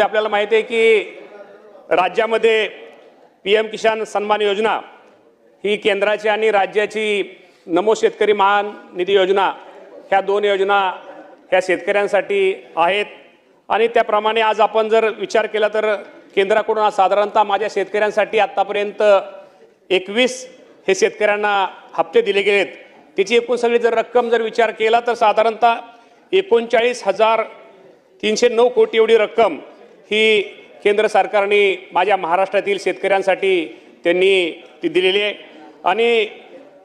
आपल्याला माहिती आहे की राज्यामध्ये PM किसान सन्मान योजना ही केंद्राची आणि राज्याची नमो शेतकरी महान निधी योजना ह्या दोन योजना ह्या शेतकऱ्यांसाठी आहेत। आणि त्याप्रमाणे आज आपण जर विचार केला तर केंद्राकडून साधारणतः माझ्या शेतकऱ्यांसाठी आतापर्यंत 21 हे शेतकऱ्यांना हप्ते दिले गेलेत। त्याची एकूण सगळी जर रक्कम जर विचार केला तर साधारणतः 39,309 कोटी एवढी रक्कम ही केंद्र सरकारने माझ्या महाराष्ट्रातील शेतकऱ्यांसाठी त्यांनी ती दिलेली आहे। आणि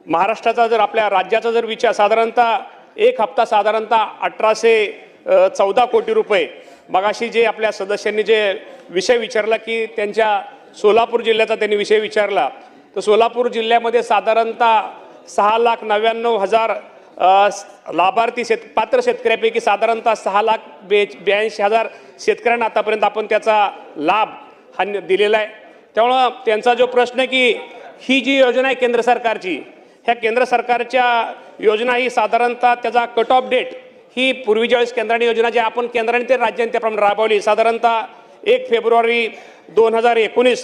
महाराष्ट्राचा जर आपल्या राज्याचा जर विचार साधारणतः एक हप्ता साधारणतः 1814 कोटी रुपये। मगाशी जे आपल्या सदस्यांनी जे विषय विचारला की त्यांच्या सोलापूर जिल्ह्याचा त्यांनी विषय विचारला तर सोलापूर जिल्ह्यामध्ये साधारणतः 6,99,000 लाभार्थी पात्र शेतकऱ्यांपैकी साधारणतः 6,82,000 शेतकऱ्यांना आतापर्यंत आपण त्याचा लाभ हा दिलेला आहे। त्यामुळे त्यांचा जो प्रश्न की ही जी योजना आहे केंद्र सरकारची ह्या केंद्र सरकारच्या योजना ही साधारणतः त्याचा कट ऑफ डेट ही पूर्वी ज्यावेळेस केंद्राने योजना जी आपण केंद्राने ते राज्याने त्याप्रमाणे राबवली साधारणतः 1 फेब्रुवारी 2019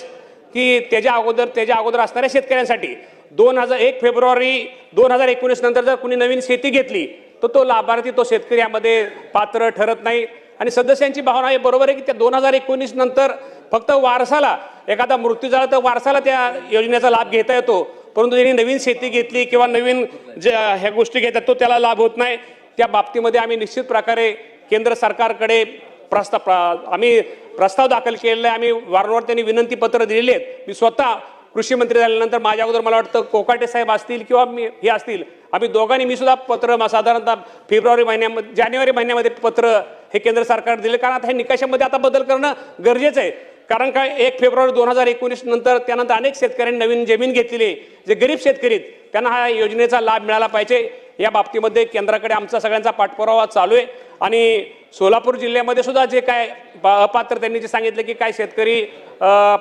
की त्याच्या अगोदर असणाऱ्या शेतकऱ्यांसाठी 1 फेब्रुवारी 2019 नंतर जर कुणी नवीन शेती घेतली तर तो लाभार्थी तो शेतकरी यामध्ये पात्र ठरत नाही। आणि सदस्यांची भावना आहे बरोबर आहे की त्या 2019 नंतर फक्त वारसाला एखादा मृत्यू झाला तर वारसाला त्या योजनेचा लाभ घेता येतो, परंतु ज्यांनी नवीन शेती घेतली किंवा नवीन ह्या गोष्टी घेतात तो त्याला लाभ होत नाही। त्या बाबतीमध्ये आम्ही निश्चित प्रकारे केंद्र सरकारकडे आम्ही प्रस्ताव दाखल केलेला आहे। आम्ही वारंवार त्यांनी विनंती पत्र दिलेली आहेत। मी स्वतः कृषी मंत्री झाल्यानंतर माझ्या अगोदर मला वाटतं कोकाटे साहेब असतील किंवा हे असतील आम्ही दोघांनी मी सुद्धा पत्र साधारणतः जानेवारी महिन्यामध्ये पत्र हे केंद्र सरकार दिले। कारण आता हे निकषामध्ये आता बदल करणं गरजेचं आहे। कारण काय 1 फेब्रुवारी 2019 नंतर त्यानंतर अनेक शेतकऱ्यांनी नवीन जमीन घेतलेली जे गरीब शेतकरी त्यांना हा योजनेचा लाभ मिळाला पाहिजे। या बाबतीमध्ये केंद्राकडे आमचा सगळ्यांचा पाठपुरावा चालू आहे। आणि सोलापूर जिल्ह्यामध्ये सुद्धा जे काय अपात्र त्यांनी जे सांगितलं की काय शेतकरी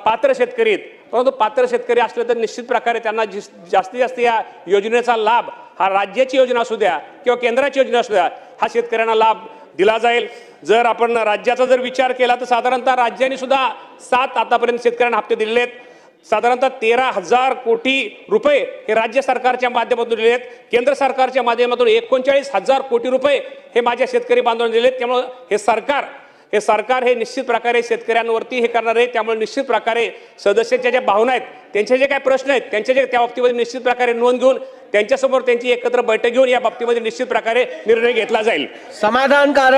पात्र शेतकरी आहेत, परंतु पात्र शेतकरी असले तर निश्चित प्रकारे त्यांना जास्तीत जास्त या योजनेचा लाभ हा राज्याची योजना असू द्या किंवा केंद्राची योजना असू द्या हा शेतकऱ्यांना लाभ दिला जाईल। जर आपण राज्याचा जर विचार केला तर साधारणतः राज्याने सुद्धा 7 आतापर्यंत शेतकऱ्यांना हप्ते दिलेले आहेत। साधारणतः 13,000 कोटी रुपये हे राज्य सरकारच्या माध्यमातून दिले आहेत। केंद्र सरकारच्या माध्यमातून 39,000 कोटी रुपये हे माझ्या शेतकरी बांधवांना दिलेत। त्यामुळे हे सरकार हे निश्चित प्रकारे शेतकऱ्यांवरती हे करणार आहे। त्यामुळे निश्चित प्रकारे सदस्यांच्या ज्या भावना आहेत त्यांचे जे काही प्रश्न आहेत त्यांचे जे त्या बाबतीमध्ये निश्चित प्रकारे नोंद घेऊन त्यांच्यासमोर त्यांची एकत्र बैठक घेऊन या बाबतीमध्ये निश्चित प्रकारे निर्णय घेतला जाईल। समाधानकारक